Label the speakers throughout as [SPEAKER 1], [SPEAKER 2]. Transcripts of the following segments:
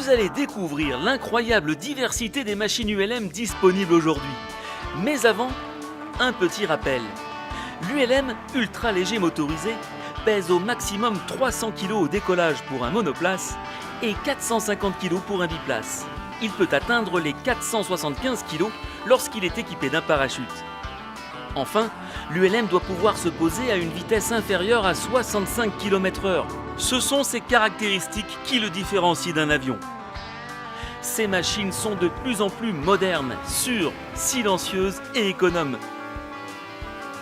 [SPEAKER 1] vous allez découvrir l'incroyable diversité des machines ULM disponibles aujourd'hui. Mais avant, un petit rappel. L'ULM ultra léger motorisé pèse au maximum 300 kg au décollage pour un monoplace et 450 kg pour un biplace. Il peut atteindre les 475 kg lorsqu'il est équipé d'un parachute. Enfin, l'ULM doit pouvoir se poser à une vitesse inférieure à 65 km/h. Ce sont ces caractéristiques qui le différencient d'un avion. Ces machines sont de plus en plus modernes, sûres, silencieuses et économes.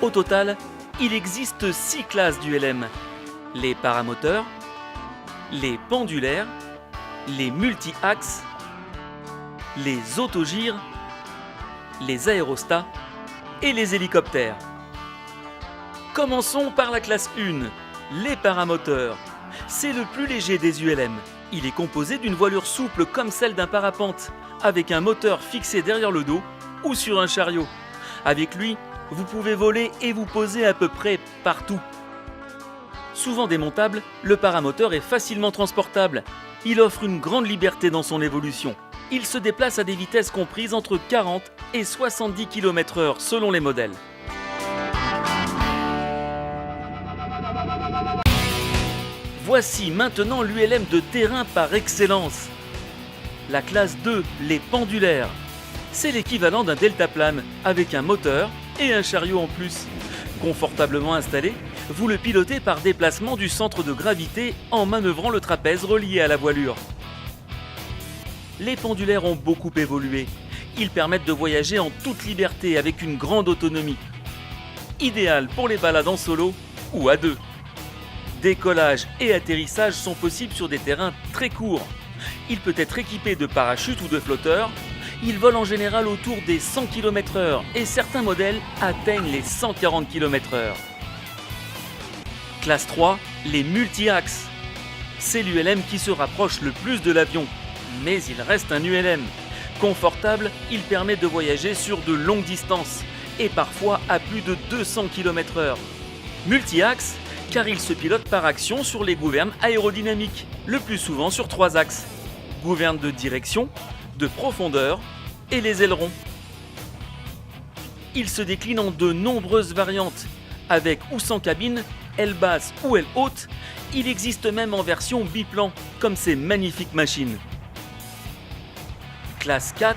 [SPEAKER 1] Au total, il existe 6 classes d'ULM. Les paramoteurs, les pendulaires, les multi-axes, les autogires, les aérostats et les hélicoptères. Commençons par la classe 1, les paramoteurs. C'est le plus léger des ULM. Il est composé d'une voilure souple comme celle d'un parapente, avec un moteur fixé derrière le dos ou sur un chariot. Avec lui, vous pouvez voler et vous poser à peu près partout. Souvent démontable, le paramoteur est facilement transportable. Il offre une grande liberté dans son évolution. Il se déplace à des vitesses comprises entre 40 et 70 km/h selon les modèles. Voici maintenant l'ULM de terrain par excellence. La classe 2, les pendulaires. C'est l'équivalent d'un deltaplane avec un moteur et un chariot en plus. Confortablement installé, vous le pilotez par déplacement du centre de gravité en manœuvrant le trapèze relié à la voilure. Les pendulaires ont beaucoup évolué. Ils permettent de voyager en toute liberté avec une grande autonomie. Idéal pour les balades en solo ou à deux. Décollage et atterrissage sont possibles sur des terrains très courts. Il peut être équipé de parachute ou de flotteur. Il vole en général autour des 100 km/h et certains modèles atteignent les 140 km/h. Classe 3, les multi-axes. C'est l'ULM qui se rapproche le plus de l'avion, mais il reste un ULM. Confortable, il permet de voyager sur de longues distances et parfois à plus de 200 km/h. Multi-axes, car il se pilote par action sur les gouvernes aérodynamiques, le plus souvent sur 3 axes. Gouverne de direction, de profondeur et les ailerons. Il se décline en de nombreuses variantes, avec ou sans cabine, aile basse ou aile haute. Il existe même en version biplan, comme ces magnifiques machines. Classe 4,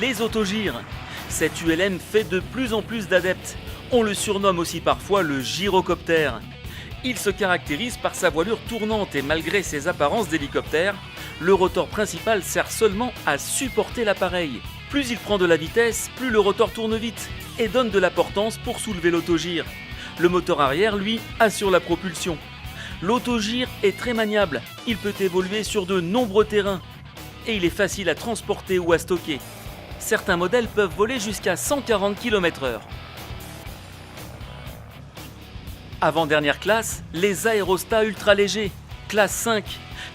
[SPEAKER 1] les autogires. Cet ULM fait de plus en plus d'adeptes. On le surnomme aussi parfois le gyrocoptère. Il se caractérise par sa voilure tournante et malgré ses apparences d'hélicoptère, le rotor principal sert seulement à supporter l'appareil. Plus il prend de la vitesse, plus le rotor tourne vite et donne de la portance pour soulever l'autogire. Le moteur arrière, lui, assure la propulsion. L'autogire est très maniable, il peut évoluer sur de nombreux terrains et il est facile à transporter ou à stocker. Certains modèles peuvent voler jusqu'à 140 km/h. Avant-dernière classe, les aérostats ultra légers, classe 5.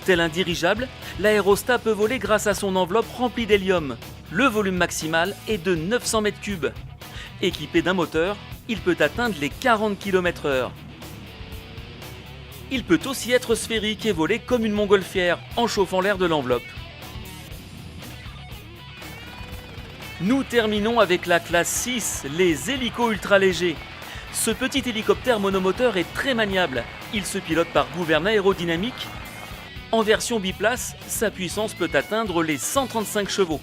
[SPEAKER 1] Tel un dirigeable, l'aérostat peut voler grâce à son enveloppe remplie d'hélium. Le volume maximal est de 900 m3. Équipé d'un moteur, il peut atteindre les 40 km/h. Il peut aussi être sphérique et voler comme une montgolfière en chauffant l'air de l'enveloppe. Nous terminons avec la classe 6, les hélicos ultra légers. Ce petit hélicoptère monomoteur est très maniable. Il se pilote par gouverne aérodynamique. En version biplace, sa puissance peut atteindre les 135 chevaux.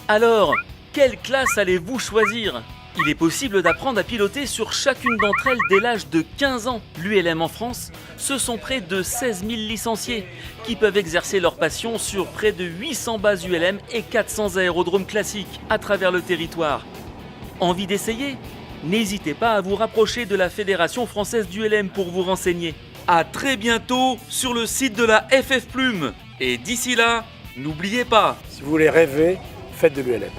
[SPEAKER 1] Alors, quelle classe allez-vous choisir ? Il est possible d'apprendre à piloter sur chacune d'entre elles dès l'âge de 15 ans. L'ULM en France, ce sont près de 16 000 licenciés qui peuvent exercer leur passion sur près de 800 bases ULM et 400 aérodromes classiques à travers le territoire. Envie d'essayer ? N'hésitez pas à vous rapprocher de la Fédération française d'ULM pour vous renseigner. À très bientôt sur le site de la FF Plume. Et d'ici là, n'oubliez pas,
[SPEAKER 2] si vous voulez rêver, faites de l'ULM.